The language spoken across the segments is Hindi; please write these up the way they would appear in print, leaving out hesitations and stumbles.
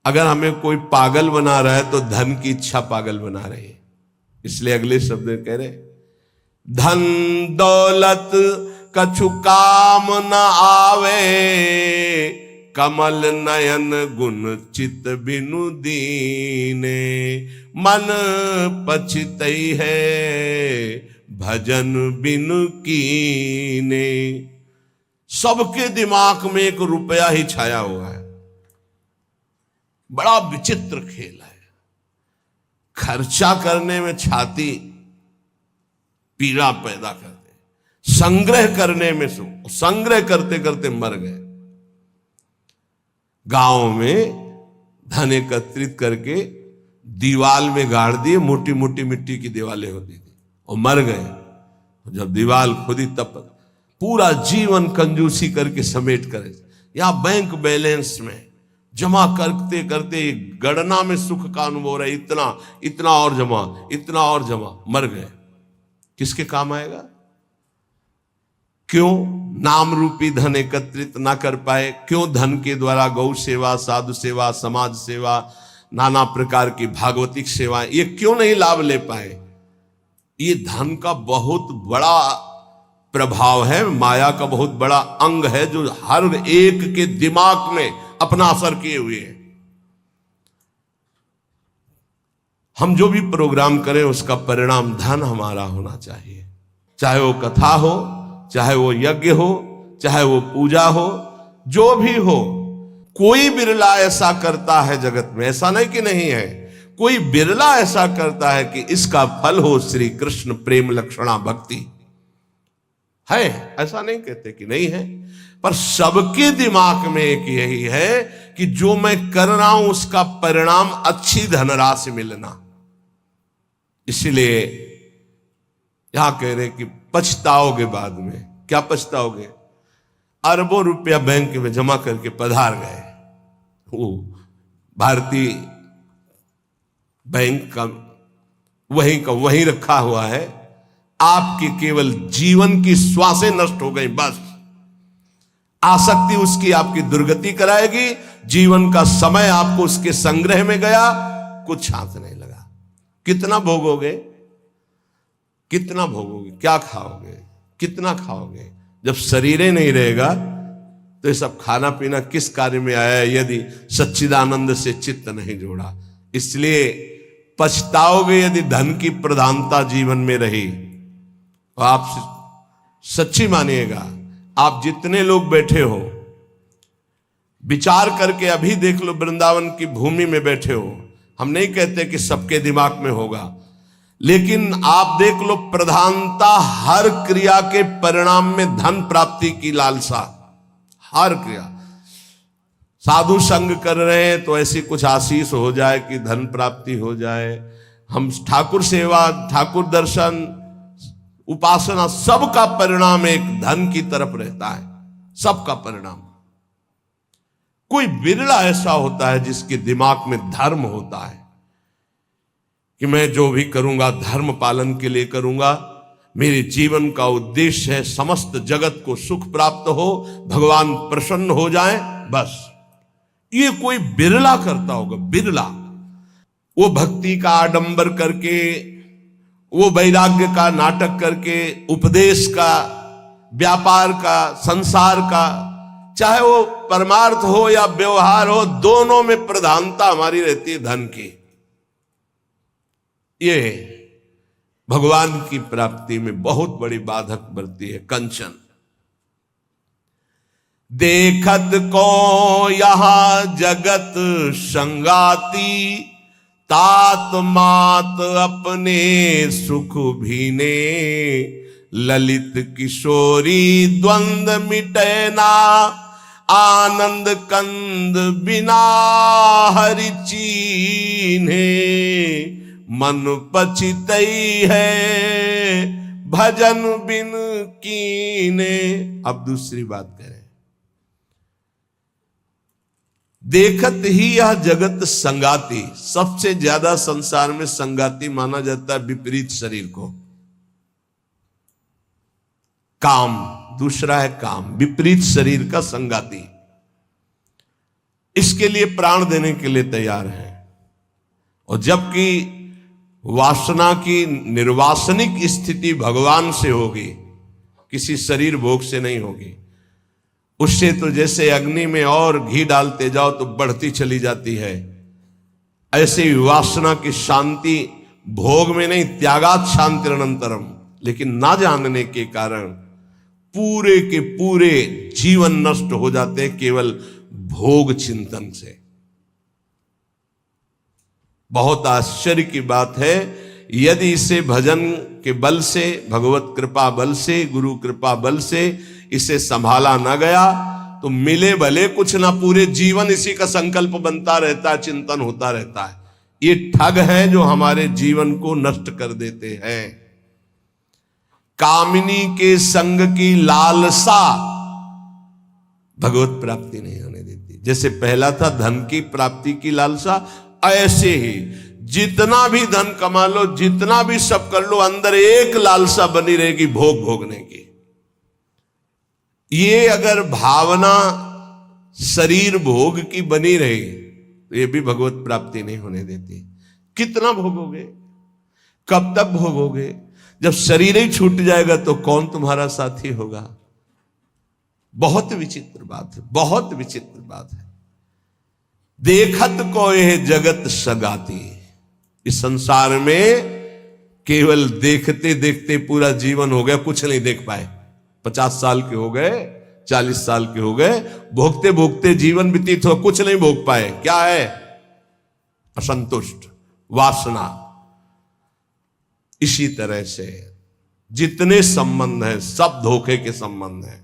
अगर हमें कोई पागल बना रहा है तो धन की इच्छा पागल बना रही है। इसलिए अगले शब्द में कह रहे, धन दौलत कछु काम न आवे, कमल नयन गुण चित बिनु दीने, मन पछतई है भजन बिनु कीने। सबके दिमाग में एक रुपया ही छाया हुआ है। बड़ा विचित्र खेल है। खर्चा करने में छाती पीड़ा पैदा करते, संग्रह करने में सुख, संग्रह करते करते मर गए। गांव में धन एकत्रित करके दीवाल में गाड़ दिए, मोटी मोटी मिट्टी की दीवालें होती थी, और मर गए। जब दीवाल खुदी तब पूरा जीवन कंजूसी करके समेट कर, या बैंक बैलेंस में जमा करते करते गणना में सुख का अनुभव रहा, इतना इतना और जमा, इतना और जमा, मर गए। किसके काम आएगा? क्यों नाम रूपी धन एकत्रित ना कर पाए? क्यों धन के द्वारा गौ सेवा, साधु सेवा, समाज सेवा, नाना प्रकार की भागवतिक सेवा, ये क्यों नहीं लाभ ले पाए? ये धन का बहुत बड़ा प्रभाव है, माया का बहुत बड़ा अंग है, जो हर एक के दिमाग में अपना असर किए हुए है। हम जो भी प्रोग्राम करें उसका परिणाम धन हमारा होना चाहिए। चाहे वो कथा हो, चाहे वो यज्ञ हो, चाहे वो पूजा हो, जो भी हो। कोई बिरला ऐसा करता है जगत में, ऐसा नहीं कि नहीं है, कोई बिरला ऐसा करता है कि इसका फल हो श्री कृष्ण प्रेम लक्षणा भक्ति। है, ऐसा नहीं कहते कि नहीं है, पर सबके दिमाग में एक यही है कि जो मैं कर रहा हूं उसका परिणाम अच्छी धनराशि मिलना। इसलिए यहां कह रहे कि पछताओगे बाद में। क्या पछताओगे? अरबों रुपया बैंक में जमा करके पधार गए, वो भारतीय बैंक का वहीं रखा हुआ है, आपकी केवल जीवन की श्वासें नष्ट हो गई, बस। आसक्ति उसकी आपकी दुर्गति कराएगी, जीवन का समय आपको उसके संग्रह में गया, कुछ हाथ नहीं लगा। कितना भोगोगे? कितना भोगोगे? क्या खाओगे? कितना खाओगे? जब शरीर ही नहीं रहेगा तो ये सब खाना पीना किस कार्य में आया, यदि सच्चिदानंद से चित्त नहीं जोड़ा। इसलिए पछताओगे यदि धन की प्रधानता जीवन में रही। तो आप सच्ची मानिएगा, आप जितने लोग बैठे हो, विचार करके अभी देख लो, वृंदावन की भूमि में बैठे हो। हम नहीं कहते कि सबके दिमाग में होगा, लेकिन आप देख लो, प्रधानता हर क्रिया के परिणाम में धन प्राप्ति की लालसा। हर क्रिया, साधु संग कर रहे हैं तो ऐसी कुछ आशीष हो जाए कि धन प्राप्ति हो जाए। हम ठाकुर सेवा, ठाकुर दर्शन, उपासना, सबका परिणाम एक धन की तरफ रहता है, सबका परिणाम। कोई बिरला ऐसा होता है जिसके दिमाग में धर्म होता है कि मैं जो भी करूंगा धर्म पालन के लिए करूंगा, मेरे जीवन का उद्देश्य है समस्त जगत को सुख प्राप्त हो, भगवान प्रसन्न हो जाए, बस। ये कोई बिरला करता होगा, बिरला। वो भक्ति का आडंबर करके, वो वैराग्य का नाटक करके, उपदेश का, व्यापार का, संसार का, चाहे वो परमार्थ हो या व्यवहार हो, दोनों में प्रधानता हमारी रहती है धन की। ये भगवान की प्राप्ति में बहुत बड़ी बाधक बनती है। कंचन देखत को यहां जगत संगाती, तात मात अपने सुख भीने, ललित किशोरी द्वंद मिटे ना, आनंद कंद बिना हरि चीन्हे, मन पछितई है भजन बिन कीने। अब दूसरी बात करें, देखत ही यह जगत संगाती। सबसे ज्यादा संसार में संगाती माना जाता है विपरीत शरीर को। काम, दूसरा है काम, विपरीत शरीर का संगाती। इसके लिए प्राण देने के लिए तैयार हैं। और जबकि वासना की निर्वासनिक स्थिति भगवान से होगी, किसी शरीर भोग से नहीं होगी। उससे तो जैसे अग्नि में और घी डालते जाओ तो बढ़ती चली जाती है, ऐसे ही वासना की शांति भोग में नहीं, त्यागात शांतिरनंतरम। लेकिन ना जानने के कारण पूरे के पूरे जीवन नष्ट हो जाते हैं केवल भोग चिंतन से। बहुत आश्चर्य की बात है, यदि इसे भजन के बल से, भगवत कृपा बल से, गुरु कृपा बल से इसे संभाला ना गया तो मिले भले कुछ ना, पूरे जीवन इसी का संकल्प बनता रहता है, चिंतन होता रहता है। ये ठग हैं जो हमारे जीवन को नष्ट कर देते हैं। कामिनी के संग की लालसा भगवत प्राप्ति नहीं होने देती। जैसे पहला था धन की प्राप्ति की लालसा, ऐसे ही जितना भी धन कमा लो, जितना भी सब कर लो, अंदर एक लालसा बनी रहेगी भोग भोगने की। ये अगर भावना शरीर भोग की बनी रही तो ये भी भगवत प्राप्ति नहीं होने देती। कितना भोगोगे, कब तक भोगोगे? जब शरीर ही छूट जाएगा तो कौन तुम्हारा साथी होगा? बहुत विचित्र बात है, बहुत विचित्र बात है। देखत को यह जगत सगाती। इस संसार में केवल देखते देखते पूरा जीवन हो गया, कुछ नहीं देख पाए। 50 साल के हो गए, 40 साल के हो गए, भोगते भोगते जीवन व्यतीत हो, कुछ नहीं भोग पाए। क्या है? असंतुष्ट, वासना। इसी तरह से जितने संबंध हैं सब धोखे के संबंध हैं।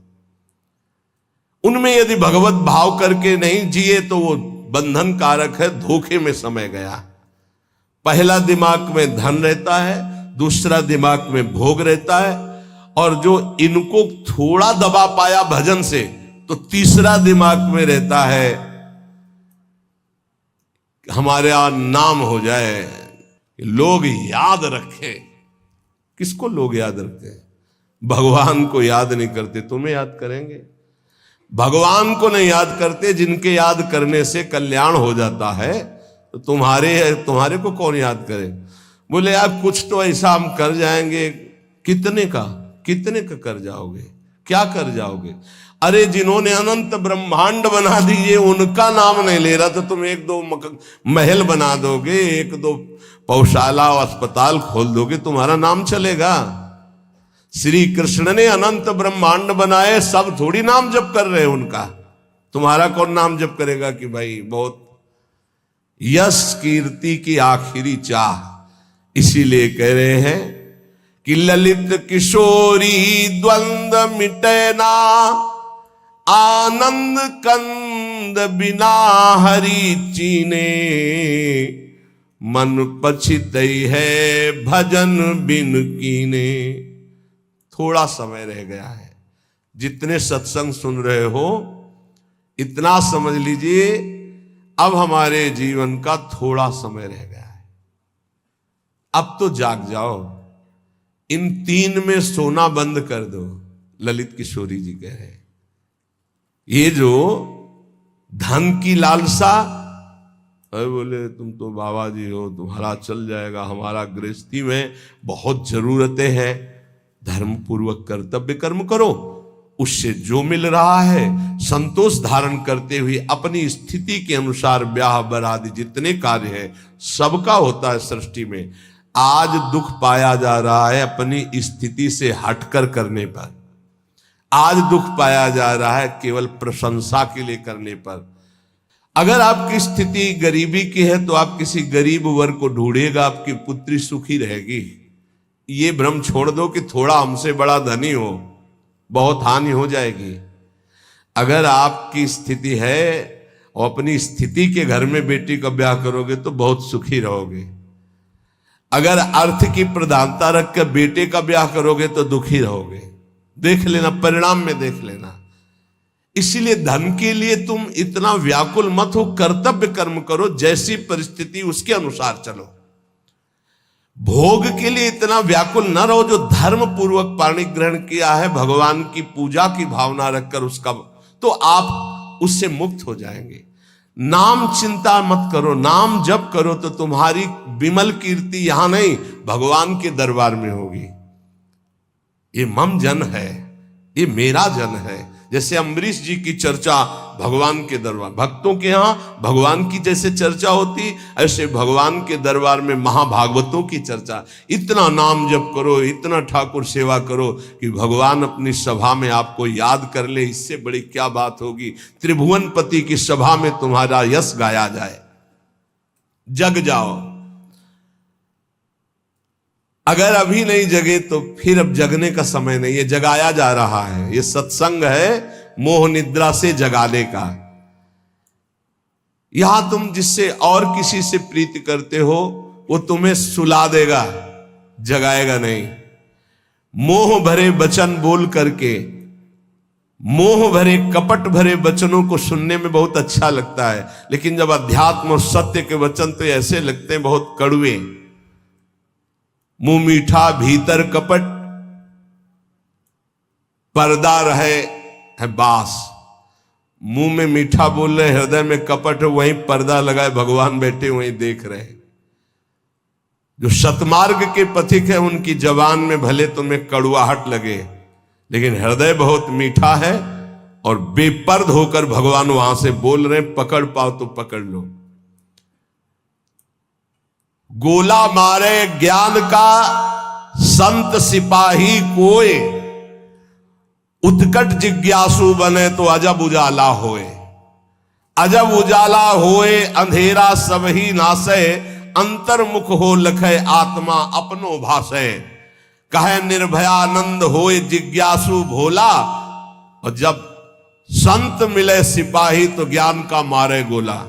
उनमें यदि भगवत भाव करके नहीं जिए तो वो बंधन कारक है, धोखे में समय गया। पहला दिमाग में धन रहता है, दूसरा दिमाग में भोग रहता है, और जो इनको थोड़ा दबा पाया भजन से तो तीसरा दिमाग में रहता है हमारे यहां नाम हो जाए, लोग याद रखें। किसको लोग याद रखते हैं? भगवान को याद नहीं करते, तुम्हें याद करेंगे? भगवान को नहीं याद करते, जिनके याद करने से कल्याण हो जाता है, तो तुम्हारे को कौन याद करे? बोले यार कुछ तो ऐसा हम कर जाएंगे। कितने का कर जाओगे? क्या कर जाओगे? अरे जिन्होंने अनंत ब्रह्मांड बना दिए उनका नाम नहीं ले रहा, तो तुम 1-2 महल बना दोगे, 1-2 पौशाला और अस्पताल खोल दोगे, तुम्हारा नाम चलेगा? श्री कृष्ण ने अनंत ब्रह्मांड बनाए, सब थोड़ी नाम जप कर रहे हैं उनका। तुम्हारा कौन नाम जप करेगा कि भाई बहुत यश कीर्ति की आखिरी चाह। इसीलिए कह रहे हैं कि ललित किशोरी द्वंद्व मिटे ना, आनंद कंद बिना हरि चीने, मन पछितई है भजन बिन कीने। थोड़ा समय रह गया है। जितने सत्संग सुन रहे हो इतना समझ लीजिए, अब हमारे जीवन का थोड़ा समय रह गया है। अब तो जाग जाओ, इन 3 में सोना बंद कर दो। ललित किशोरी जी कह रहे, ये जो धन की लालसा, अरे बोले तुम तो बाबा जी हो, तुम्हारा चल जाएगा, हमारा गृहस्थी में बहुत जरूरतें हैं, धर्म पूर्वक कर्तव्य कर्म करो, उससे जो मिल रहा है संतोष धारण करते हुए अपनी स्थिति के अनुसार ब्याह बरादी जितने कार्य हैं सबका होता है सृष्टि में। आज दुख पाया जा रहा है अपनी स्थिति से हटकर करने पर। आज दुख पाया जा रहा है केवल प्रशंसा के लिए करने पर। अगर आपकी स्थिति गरीबी की है तो आप किसी गरीब वर्ग को ढूंढिएगा, आपकी पुत्री सुखी रहेगी। ये भ्रम छोड़ दो कि थोड़ा हमसे बड़ा धनी हो, बहुत हानि हो जाएगी। अगर आपकी स्थिति है और अपनी स्थिति के घर में बेटी का ब्याह करोगे तो बहुत सुखी रहोगे। अगर अर्थ की प्रधानता रखकर बेटे का ब्याह करोगे तो दुखी रहोगे। देख लेना, परिणाम में देख लेना। इसीलिए धन के लिए तुम इतना व्याकुल मत हो, कर्तव्य कर्म करो, जैसी परिस्थिति उसके अनुसार चलो। भोग के लिए इतना व्याकुल न रहो। जो धर्म पूर्वक पाणी ग्रहण किया है, भगवान की पूजा की भावना रखकर उसका, तो आप उससे मुक्त हो जाएंगे। नाम चिंता मत करो, नाम जप करो तो तुम्हारी विमल कीर्ति यहां नहीं भगवान के दरबार में होगी। ये मम जन है, ये मेरा जन है। जैसे अम्बरीश जी की चर्चा भगवान के दरबार, भक्तों के यहां भगवान की जैसे चर्चा होती, ऐसे भगवान के दरबार में महाभागवतों की चर्चा। इतना नाम जप करो, इतना ठाकुर सेवा करो कि भगवान अपनी सभा में आपको याद कर ले। इससे बड़ी क्या बात होगी। त्रिभुवनपति की सभा में तुम्हारा यश गाया जाए। जग जाओ। अगर अभी नहीं जगे तो फिर अब जगने का समय नहीं, ये जगाया जा रहा है। ये सत्संग है मोह निद्रा से जगाने का। यहां तुम जिससे और किसी से प्रीति करते हो वो तुम्हें सुला देगा, जगाएगा नहीं। मोह भरे वचन बोल करके, मोह भरे कपट भरे वचनों को सुनने में बहुत अच्छा लगता है, लेकिन जब अध्यात्म और सत्य के वचन तो ऐसे लगते हैं बहुत कड़वे। मुंह मीठा भीतर कपट, पर्दा रहे है बास। मुंह में मीठा बोल रहे, हृदय में कपट, वहीं पर्दा लगाए भगवान बैठे वहीं देख रहे। जो सतमार्ग के पथिक है उनकी जबान में भले तुम्हें कड़वाहट लगे, लेकिन हृदय बहुत मीठा है और बेपर्द होकर भगवान वहां से बोल रहे। पकड़ पाओ तो पकड़ लो। गोला मारे ज्ञान का संत सिपाही कोय, उत्कट जिज्ञासु बने तो अजब उजाला होए। अजब उजाला होए अंधेरा सब ही नासे, अंतर्मुख हो लखे आत्मा अपनो भासे। कहे निर्भयानंद होए जिज्ञासु भोला, और जब संत मिले सिपाही तो ज्ञान का मारे गोला।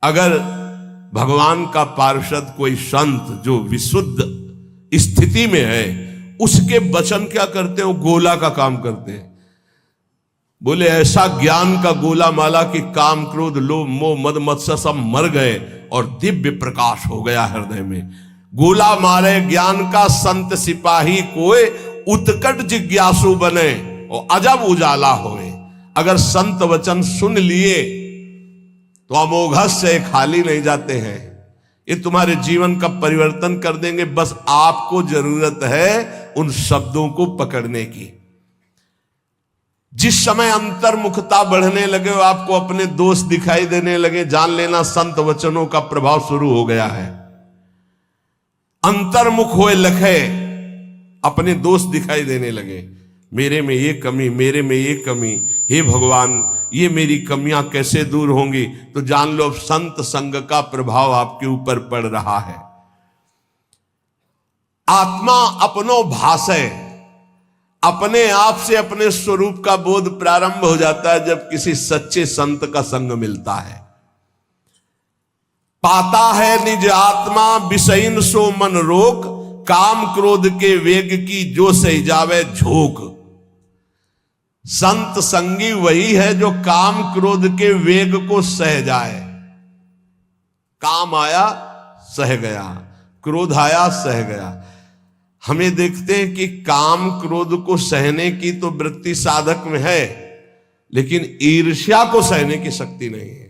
अगर भगवान का पार्षद कोई संत जो विशुद्ध स्थिति में है, उसके वचन क्या करते हैं, वो गोला का काम करते हैं। बोले ऐसा ज्ञान का गोला माला कि काम क्रोध लोभ मोह मद मत्सर सब मर गए और दिव्य प्रकाश हो गया हृदय में। गोला मारे ज्ञान का संत सिपाही कोई, उत्कट जिज्ञासु बने और अजब उजाला होए। अगर संत वचन सुन लिए तो अमोघस से खाली नहीं जाते हैं। ये तुम्हारे जीवन का परिवर्तन कर देंगे। बस आपको जरूरत है उन शब्दों को पकड़ने की। जिस समय अंतर्मुखता बढ़ने लगे, आपको अपने दोष दिखाई देने लगे, जान लेना संत वचनों का प्रभाव शुरू हो गया है। अंतर्मुख होए लखे, अपने दोष दिखाई देने लगे। मेरे में ये कमी, मेरे में ये कमी, हे भगवान ये मेरी कमियां कैसे दूर होंगी। तो जान लो संत संग का प्रभाव आपके ऊपर पड़ रहा है। आत्मा अपनो भाषे, अपने आप से अपने स्वरूप का बोध प्रारंभ हो जाता है जब किसी सच्चे संत का संग मिलता है। पाता है निज आत्मा विषयीन सो मन रोक, काम क्रोध के वेग की जो सही जावे झोंक। संत संगी वही है जो काम क्रोध के वेग को सह जाए। काम आया सह गया, क्रोध आया सह गया। हमें देखते हैं कि काम क्रोध को सहने की तो वृत्ति साधक में है, लेकिन ईर्ष्या को सहने की शक्ति नहीं है।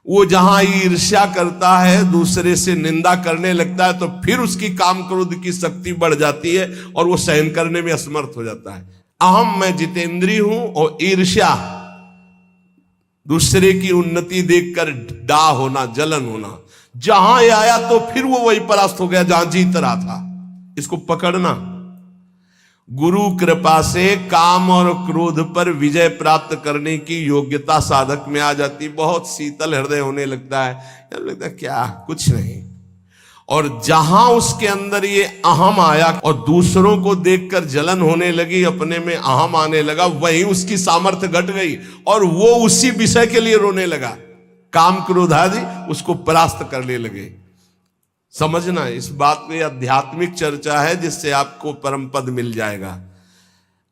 वो जहां ईर्ष्या करता है, दूसरे से निंदा करने लगता है, तो फिर उसकी काम क्रोध की शक्ति बढ़ जाती है और वो सहन करने में असमर्थ हो जाता है। अहम मैं जितेंद्रीय हूं और ईर्ष्या दूसरे की उन्नति देखकर डा होना, जलन होना, जहां ये आया तो फिर वो वही परास्त हो गया जहां जीत रहा था। इसको पकड़ना। गुरु कृपा से काम और क्रोध पर विजय प्राप्त करने की योग्यता साधक में आ जाती। बहुत शीतल हृदय होने लगता है, लगता है क्या कुछ नहीं। और जहां उसके अंदर ये अहम आया और दूसरों को देखकर जलन होने लगी, अपने में अहम आने लगा, वहीं उसकी सामर्थ्य घट गई और वो उसी विषय के लिए रोने लगा। काम क्रोध आदि उसको परास्त करने लगे। समझना, इस बात में आध्यात्मिक चर्चा है जिससे आपको परम पद मिल जाएगा।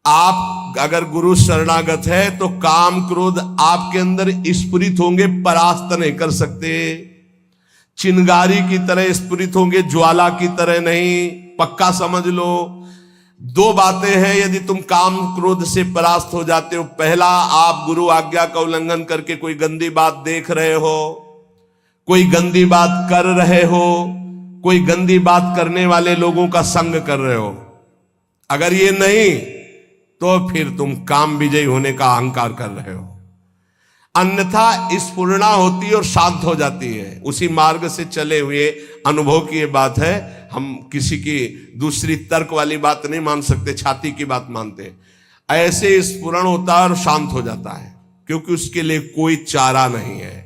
आप अगर गुरु शरणागत है तो काम क्रोध आपके अंदर स्फुरित होंगे, परास्त नहीं कर सकते। चिंगारी की तरह स्फुरित होंगे, ज्वाला की तरह नहीं, पक्का समझ लो। दो बातें हैं यदि तुम काम क्रोध से परास्त हो जाते हो। पहला, आप गुरु आज्ञा का उल्लंघन करके कोई गंदी बात देख रहे हो, कोई गंदी बात कर रहे हो, कोई गंदी बात करने वाले लोगों का संग कर रहे हो। अगर ये नहीं तो फिर तुम काम विजयी होने का अहंकार कर रहे हो। अन्यथा स्फुरणा होती है और शांत हो जाती है। उसी मार्ग से चले हुए अनुभव की ये बात है। हम किसी की दूसरी तर्क वाली बात नहीं मान सकते, छाती की बात मानते। ऐसे स्फुरण होता है और शांत हो जाता है, क्योंकि उसके लिए कोई चारा नहीं है।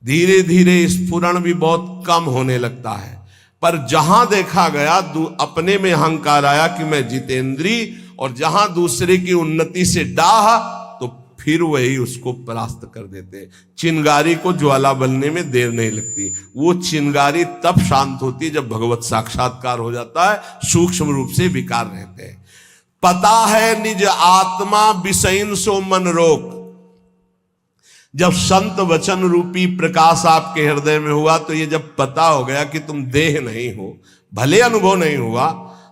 धीरे धीरे स्फुरण भी बहुत कम होने लगता है। पर जहां देखा गया अपने में अहंकार आया कि मैं जितेंद्री, और जहां दूसरे की उन्नति से डाह, तो फिर वही उसको परास्त कर देते। चिंगारी को ज्वाला बनने में देर नहीं लगती। वो चिंगारी तब शांत होती है जब भगवत साक्षात्कार हो जाता है, सूक्ष्म रूप से विकार रहते हैं। पता है निज आत्मा विषयन सो मन रोक। जब संत वचन रूपी प्रकाश आपके हृदय में हुआ, तो ये जब पता हो गया कि तुम देह नहीं हो, भले अनुभव नहीं हुआ,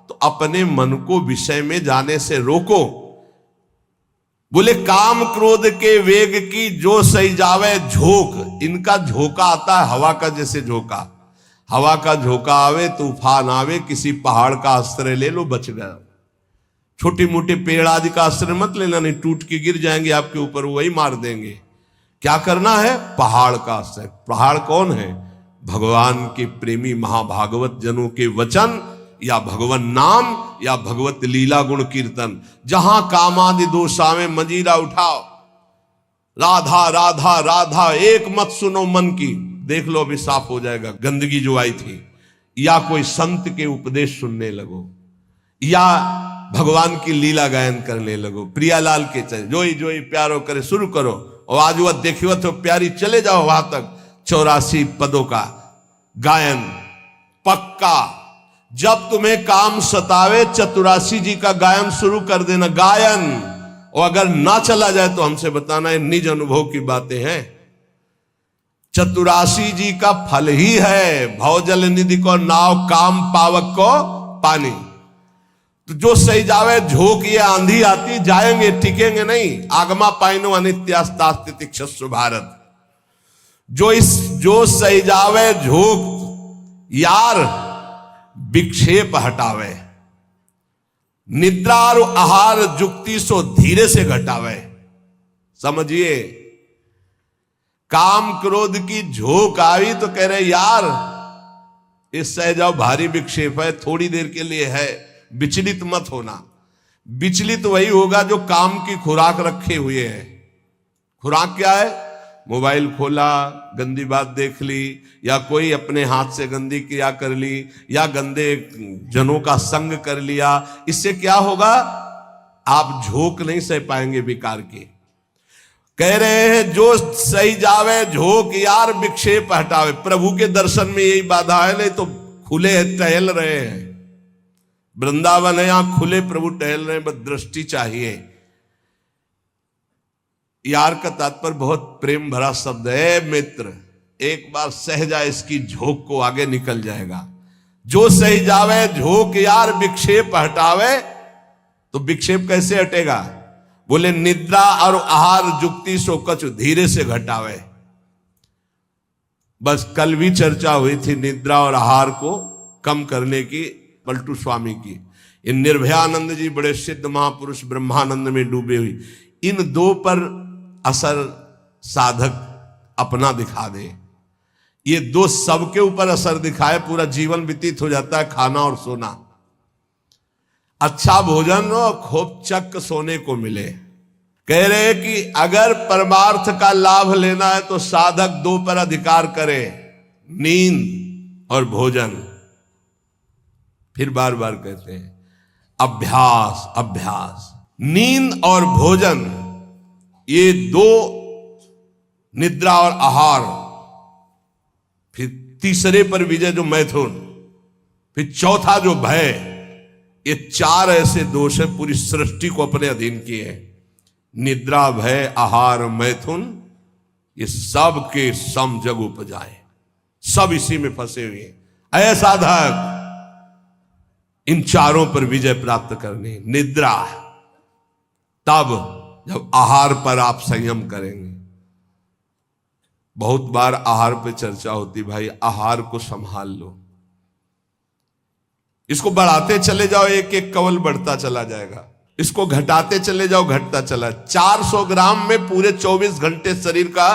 तो अपने मन को विषय में जाने से रोको। बोले काम क्रोध के वेग की जो सही जावे झोंक। इनका झोंका आता है हवा का, जैसे झोंका, हवा का झोंका आवे, तूफान आवे, किसी पहाड़ का आश्रय ले लो, बच गया। छोटे मोटे पेड़ आदि का आश्रय मत लेना, नहीं टूट के गिर जाएंगे आपके ऊपर, वही मार देंगे। क्या करना है? पहाड़ का आश्रय। पहाड़ कौन है? भगवान के प्रेमी महाभागवत जनों के वचन, या भगवान नाम, या भगवत लीला गुण कीर्तन। जहां कामादि दोष आवे मजीरा उठाओ, राधा राधा राधा एक मत सुनो मन की। देख लो अभी साफ हो जाएगा गंदगी जो आई थी। या कोई संत के उपदेश सुनने लगो, या भगवान की लीला गायन करने लगो। प्रियालाल के चले जोई जोई प्यारो करे शुरू करो, और आज वह देखियो तो प्यारी, चले जाओ वहां तक। 84 पदों का गायन पक्का। जब तुम्हें काम सतावे, चतुरासी जी का गायन शुरू कर देना, गायन। और अगर ना चला जाए तो हमसे बताना, है निज अनुभव की बातें हैं। चतुरासी जी का फल ही है भवजल निधि को नाव, काम पावक को पानी। तो जो सही जावे झोंक, ये आंधी आती, जाएंगे टिकेंगे नहीं। आगमा पाइनो अनित्यास्तास्तितिक्षस्व भारत। जो सही जावे झोंक यार, विक्षेप हटावे। निद्रा और आहार जुक्ति सो धीरे से घटावे। समझिए, काम क्रोध की झोंक आई तो कह रहे यार इस सह जाओ, भारी विक्षेप है, थोड़ी देर के लिए है, विचलित मत होना। विचलित वही होगा जो काम की खुराक रखे हुए है। खुराक क्या है? मोबाइल खोला, गंदी बात देख ली, या कोई अपने हाथ से गंदी क्रिया कर ली, या गंदे जनों का संग कर लिया। इससे क्या होगा? आप झोंक नहीं सह पाएंगे विकार की। कह रहे हैं जो सही जावे झोंक यार, विक्षेप हटावे। प्रभु के दर्शन में यही बाधा है, नहीं तो खुले टहल रहे हैं। वृंदावन है, यहां खुले प्रभु टहल रहे हैं, बस दृष्टि चाहिए। यार का तात्पर्य बहुत प्रेम भरा शब्द है। मित्र एक बार सह जाए इसकी झोंक को, आगे निकल जाएगा। जो सही जावे झोंक यार, विक्षेप हटावे। तो विक्षेप कैसे हटेगा? बोले निद्रा और आहार जुक्ति सो कछु धीरे से घटावे। बस कल भी चर्चा हुई थी निद्रा और आहार को कम करने की, पलटू स्वामी की। इन निर्भयानंद जी बड़े सिद्ध महापुरुष ब्रह्मानंद में डूबे हुई। इन दो पर असर साधक अपना दिखा दे, ये दो सबके ऊपर असर दिखाए, पूरा जीवन व्यतीत हो जाता है। खाना और सोना, अच्छा भोजन और खूब चक सोने को मिले। कह रहे कि अगर परमार्थ का लाभ लेना है तो साधक दो पर अधिकार करे, नींद और भोजन। फिर बार बार कहते हैं अभ्यास अभ्यास। नींद और भोजन, ये दो, निद्रा और आहार। फिर तीसरे पर विजय जो मैथुन, फिर चौथा जो भय। ये चार ऐसे दोष है पूरी सृष्टि को अपने अधीन किए हैं। निद्रा, भय, आहार, मैथुन, ये सब के सम जग उपजाए, सब इसी में फंसे हुए हैं। ऐसा साधक इन चारों पर विजय प्राप्त करनी। निद्रा, तब जब आहार पर आप संयम करेंगे। बहुत बार आहार पे चर्चा होती, भाई आहार को संभाल लो, इसको बढ़ाते चले जाओ, एक एक कवल बढ़ता चला जाएगा, इसको घटाते चले जाओ, घटता चला। 400 ग्राम में पूरे 24 घंटे शरीर का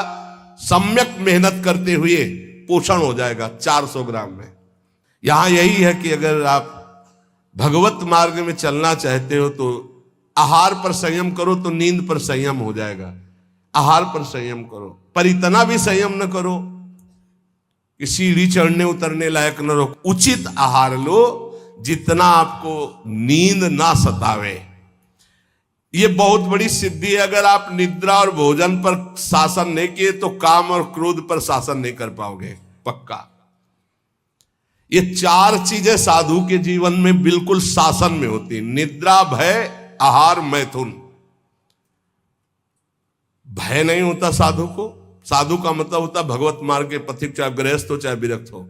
सम्यक मेहनत करते हुए पोषण हो जाएगा 400 ग्राम में। यहां यही है कि अगर आप भगवत मार्ग में चलना चाहते हो तो आहार पर संयम करो, तो नींद पर संयम हो जाएगा। आहार पर संयम करो, पर इतना भी संयम न करो कि सीढ़ी चढ़ने उतरने लायक न रहो। उचित आहार लो जितना आपको नींद ना सतावे। ये बहुत बड़ी सिद्धि है। अगर आप निद्रा और भोजन पर शासन नहीं किए तो काम और क्रोध पर शासन नहीं कर पाओगे, पक्का। ये 4 चीजें साधु के जीवन में बिल्कुल शासन में होती। निद्रा, भय, आहार, मैथुन। भय नहीं होता साधु को। साधु का मतलब होता भगवत मार्ग के पथिक, चाहे गृहस्थ हो चाहे विरक्त हो।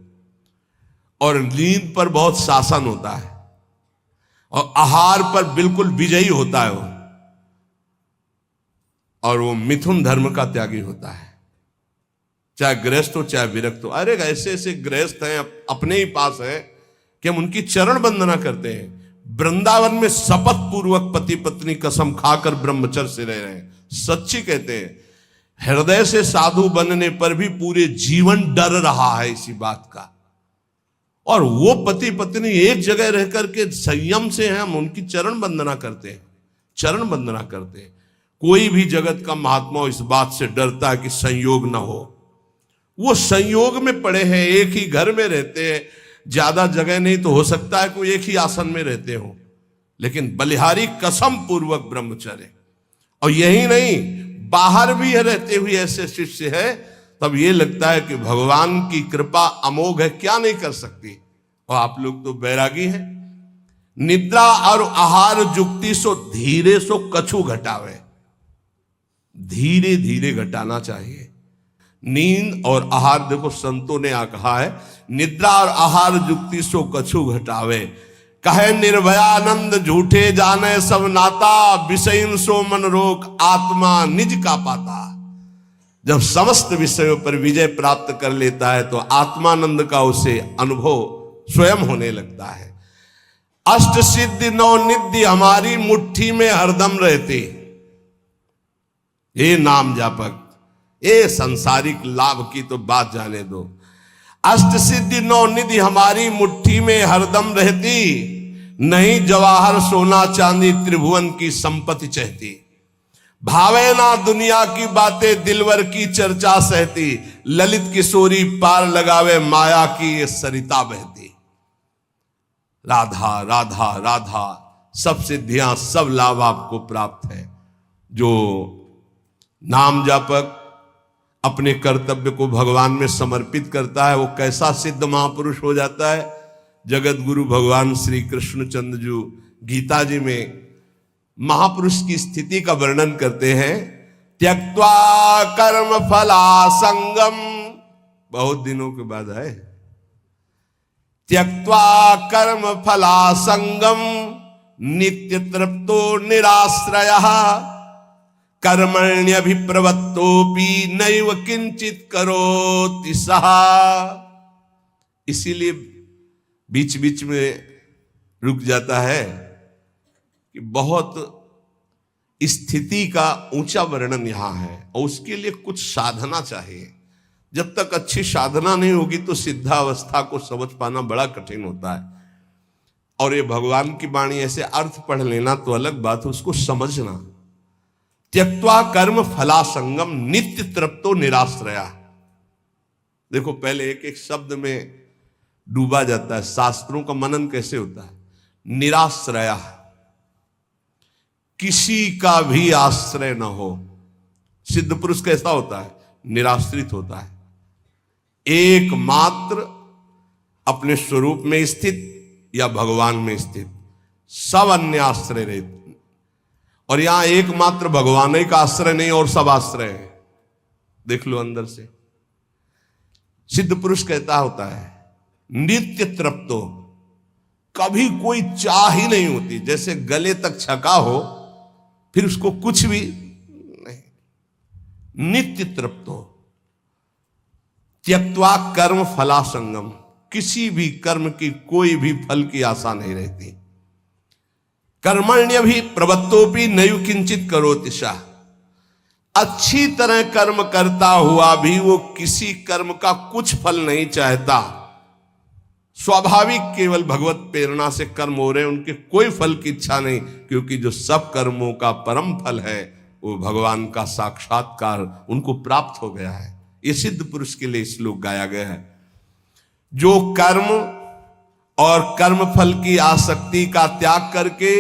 और नींद पर बहुत शासन होता है, और आहार पर बिल्कुल विजयी होता है वो, और वो मिथुन धर्म का त्यागी होता है, चाहे गृहस्थ हो चाहे विरक्त हो। अरे ऐसे ऐसे गृहस्थ हैं अपने ही पास हैं कि हम उनकी चरण वंदना करते हैं। वृंदावन में शपथ पूर्वक पति पत्नी कसम खाकर ब्रह्मचर्य से रह रहे हैं। सच्ची कहते हैं, हृदय से साधु बनने पर भी पूरे जीवन डर रहा है इसी बात का। और वो पति पत्नी एक जगह रह करके संयम से हैं, हम उनकी चरण वंदना करते हैं, चरण वंदना करते हैं। कोई भी जगत का महात्मा इस बात से डरता है कि संयोग ना हो। वो संयोग में पड़े हैं, एक ही घर में रहते हैं, ज्यादा जगह नहीं तो हो सकता है कोई एक ही आसन में रहते हो, लेकिन बलिहारी कसम पूर्वक ब्रह्मचर्य। और यही नहीं, बाहर भी रहते हुए ऐसे शिष्य है, तब ये लगता है कि भगवान की कृपा अमोघ है, क्या नहीं कर सकती। और आप लोग तो बैरागी हैं। निद्रा और आहार जुक्ति सो धीरे सो कछु घटावे। धीरे धीरे घटाना चाहिए। नींद और आहार, देखो संतों ने कहा है, निद्रा और आहार जुक्ति सो कछु घटावे। कहे निर्भयानंद झूठे जाने सब नाता, विषयन सो मन रोक आत्मा निज का पाता। जब समस्त विषयों पर विजय प्राप्त कर लेता है तो आत्मानंद का उसे अनुभव स्वयं होने लगता है। अष्ट सिद्धि 9 निधि हमारी मुट्ठी में हरदम रहते। ये नाम जापक, ये सांसारिक लाभ की तो बात जाने दो। अष्ट सिद्धि 9 निधि हमारी मुट्ठी में हरदम रहती, नहीं जवाहर सोना चांदी त्रिभुवन की संपत्ति चाहती। भावे ना दुनिया की बातें दिलवर की चर्चा सहती, ललित किशोरी पार लगावे माया की ये सरिता बहती। राधा राधा राधा, सब सिद्धियां सब लाभ आपको प्राप्त है। जो नाम जापक अपने कर्तव्य को भगवान में समर्पित करता है, वो कैसा सिद्ध महापुरुष हो जाता है। जगत गुरु भगवान श्री कृष्णचंद्र जी गीता जी में महापुरुष की स्थिति का वर्णन करते हैं। त्यक्त्वा कर्म फलासंगम, बहुत दिनों के बाद है, त्यक्त्वा कर्म फलासंगम नित्य तृप्तो निराश्रयः, कर्मण्यभिप्रवृत्तोपि नैव किंचित करोति सः। इसीलिए बीच बीच में रुक जाता है कि बहुत स्थिति का ऊंचा वर्णन यहां है, और उसके लिए कुछ साधना चाहिए। जब तक अच्छी साधना नहीं होगी तो सिद्धावस्था को समझ पाना बड़ा कठिन होता है। और ये भगवान की वाणी ऐसे अर्थ पढ़ लेना तो अलग बात है, उसको समझना। त्यक्त्वा कर्म फलासंगम नित्य तृप्तो निराश्रया। देखो पहले एक एक शब्द में डूबा जाता है। शास्त्रों का मनन कैसे होता है? निराश्रया, किसी का भी आश्रय ना हो। सिद्ध पुरुष कैसा होता है? निराश्रित होता है, एकमात्र अपने स्वरूप में स्थित या भगवान में स्थित, सब अन्य आश्रय रहते। और यहां एकमात्र भगवान ही का आश्रय नहीं और सब आश्रय है। देख लो अंदर से। सिद्ध पुरुष कहता होता है नित्य तृप्तो, कभी कोई चाह ही नहीं होती, जैसे गले तक छका हो फिर उसको कुछ भी नहीं, नित्य तृप्त हो। त्यक्त्वा कर्म फलासंगम, किसी भी कर्म की कोई भी फल की आशा नहीं रहती। कर्मण्य भी प्रवत्तोपि नयु किंचित करोति शाह, अच्छी तरह कर्म करता हुआ भी वो किसी कर्म का कुछ फल नहीं चाहता। स्वाभाविक केवल भगवत प्रेरणा से कर्म हो रहे हैं, उनके कोई फल की इच्छा नहीं, क्योंकि जो सब कर्मों का परम फल है वो भगवान का साक्षात्कार उनको प्राप्त हो गया है। ये सिद्ध पुरुष के लिए श्लोक गाया गया है। जो कर्म और कर्म फल की आसक्ति का त्याग करके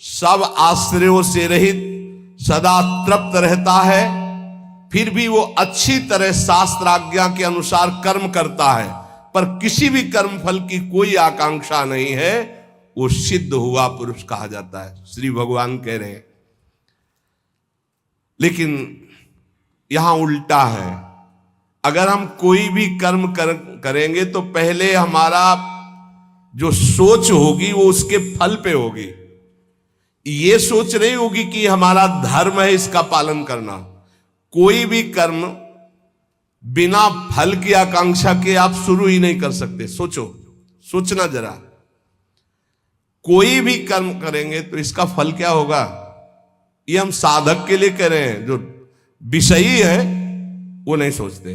सब आश्रयों से रहित सदा तृप्त रहता है, फिर भी वो अच्छी तरह शास्त्राज्ञा के अनुसार कर्म करता है, पर किसी भी कर्म फल की कोई आकांक्षा नहीं है, वो सिद्ध हुआ पुरुष कहा जाता है, श्री भगवान कह रहे हैं। लेकिन यहां उल्टा है, अगर हम कोई भी कर्म करेंगे तो पहले हमारा जो सोच होगी वो उसके फल पे होगी। ये सोच नहीं होगी कि हमारा धर्म है इसका पालन करना। कोई भी कर्म बिना फल की आकांक्षा के आप शुरू ही नहीं कर सकते। सोचना जरा, कोई भी कर्म करेंगे तो इसका फल क्या होगा, ये हम साधक के लिए कह रहे हैं। जो विषयी है वो नहीं सोचते,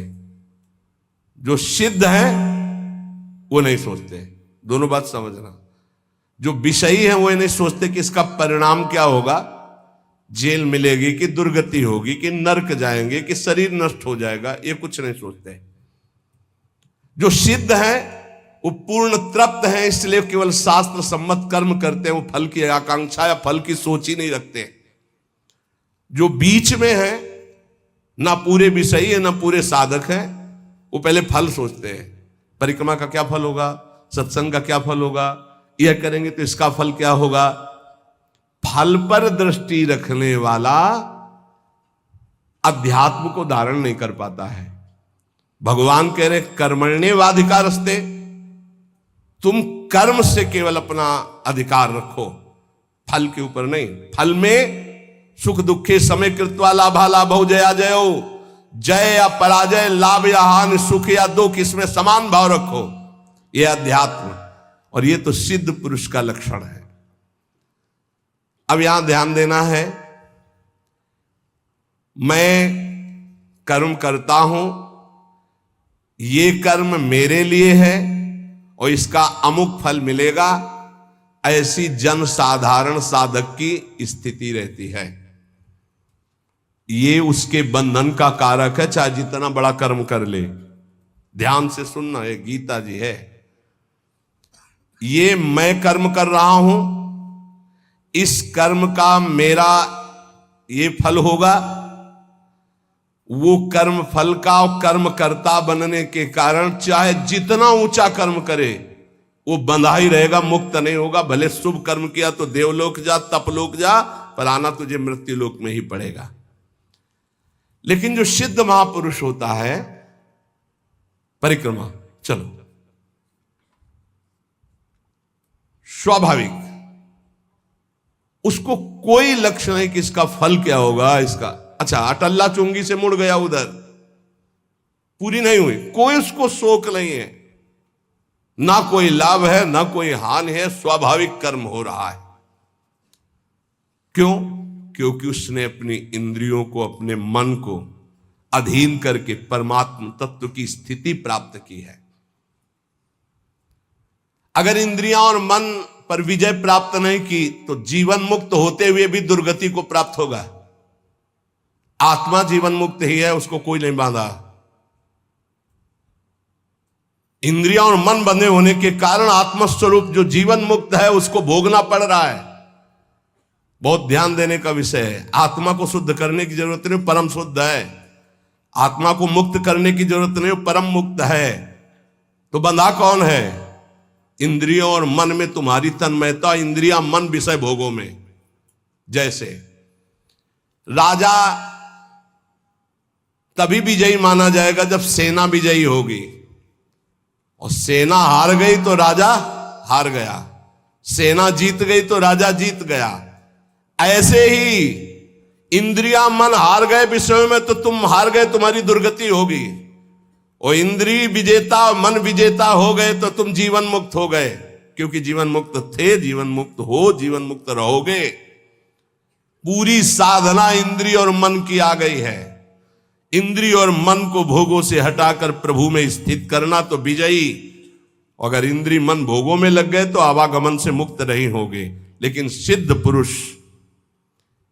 जो सिद्ध है वो नहीं सोचते। दोनों बात समझना। जो विषयी है वो नहीं सोचते कि इसका परिणाम क्या होगा, जेल मिलेगी कि दुर्गति होगी कि नरक जाएंगे कि शरीर नष्ट हो जाएगा, ये कुछ नहीं सोचते। जो सिद्ध है वो पूर्ण तृप्त है, इसलिए केवल शास्त्र सम्मत कर्म करते हैं, वो फल की आकांक्षा या फल की सोच ही नहीं रखते। जो बीच में है, ना पूरे विषयी है ना पूरे साधक है, वो पहले फल सोचते हैं। परिक्रमा का क्या फल होगा, सत्संग का क्या फल होगा, यह करेंगे तो इसका फल क्या होगा। फल पर दृष्टि रखने वाला अध्यात्म को धारण नहीं कर पाता है। भगवान कह रहे कर्मण्येवाधिकारस्ते, तुम कर्म से केवल अपना अधिकार रखो, फल के ऊपर नहीं। फल में सुख दुखे समय कृत्वा लाभा लाभो जया जयो, जय या पराजय, लाभ या हानि, सुख या दुख, इसमें समान भाव रखो। यह अध्यात्म, और यह तो सिद्ध पुरुष का लक्षण है। अब यहां ध्यान देना है, मैं कर्म करता हूं, ये कर्म मेरे लिए है और इसका अमुक फल मिलेगा, ऐसी जन साधारण साधक की स्थिति रहती है। ये उसके बंधन का कारक है, चाहे जितना बड़ा कर्म कर ले। ध्यान से सुनना, ये गीता जी है। ये मैं कर्म कर रहा हूं, इस कर्म का मेरा ये फल होगा। वो कर्म फल का और कर्मकर्ता बनने के कारण चाहे जितना ऊंचा कर्म करे वो बंधा ही रहेगा, मुक्त नहीं होगा। भले शुभ कर्म किया तो देवलोक जा, तपलोक जा, पर आना तुझे मृत्यु लोक में ही पड़ेगा। लेकिन जो सिद्ध महापुरुष होता है, परिक्रमा चलो स्वाभाविक, उसको कोई लक्ष्य नहीं कि इसका फल क्या होगा। इसका अच्छा अटल्ला चुंगी से मुड़ गया, उधर पूरी नहीं हुई, कोई उसको शोक नहीं है, ना कोई लाभ है ना कोई हानि है, स्वाभाविक कर्म हो रहा है। क्यों? क्योंकि उसने अपनी इंद्रियों को, अपने मन को अधीन करके परमात्म तत्व की स्थिति प्राप्त की है। अगर इंद्रियां और मन पर विजय प्राप्त नहीं की तो जीवन मुक्त होते हुए भी दुर्गति को प्राप्त होगा। आत्मा जीवन मुक्त ही है, उसको कोई नहीं बांधा। इंद्रियां और मन बंधे होने के कारण आत्मस्वरूप जो जीवन मुक्त है उसको भोगना पड़ रहा है। बहुत ध्यान देने का विषय है। आत्मा को शुद्ध करने की जरूरत नहीं, परम शुद्ध है। आत्मा को मुक्त करने की जरूरत नहीं, परम मुक्त है। तो बंधा कौन है? इंद्रियों और मन में तुम्हारी तन्मयता, इंद्रियां मन विषय भोगों में। जैसे राजा तभी विजयी माना जाएगा जब सेना विजयी होगी, और सेना हार गई तो राजा हार गया। सेना जीत गई तो राजा जीत गया। ऐसे ही इंद्रियां मन हार गए विषयों में तो तुम हार गए, तुम्हारी दुर्गति होगी। और इंद्रिय विजेता मन विजेता हो गए तो तुम जीवन मुक्त हो गए, क्योंकि जीवन मुक्त थे, जीवन मुक्त हो, जीवन मुक्त रहोगे। पूरी साधना इंद्रिय और मन की आ गई है। इंद्रिय और मन को भोगों से हटाकर प्रभु में स्थित करना तो विजयी। अगर इंद्रिय मन भोगों में लग गए तो आवागमन से मुक्त नहीं होगे। लेकिन सिद्ध पुरुष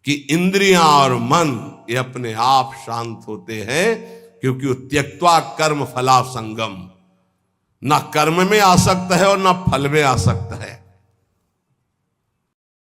की इंद्रियां और मन ये अपने आप शांत होते हैं, क्योंकि वो त्यक्त्वा कर्म फला संगम, ना कर्म में आसक्त है और ना फल में आसक्त है।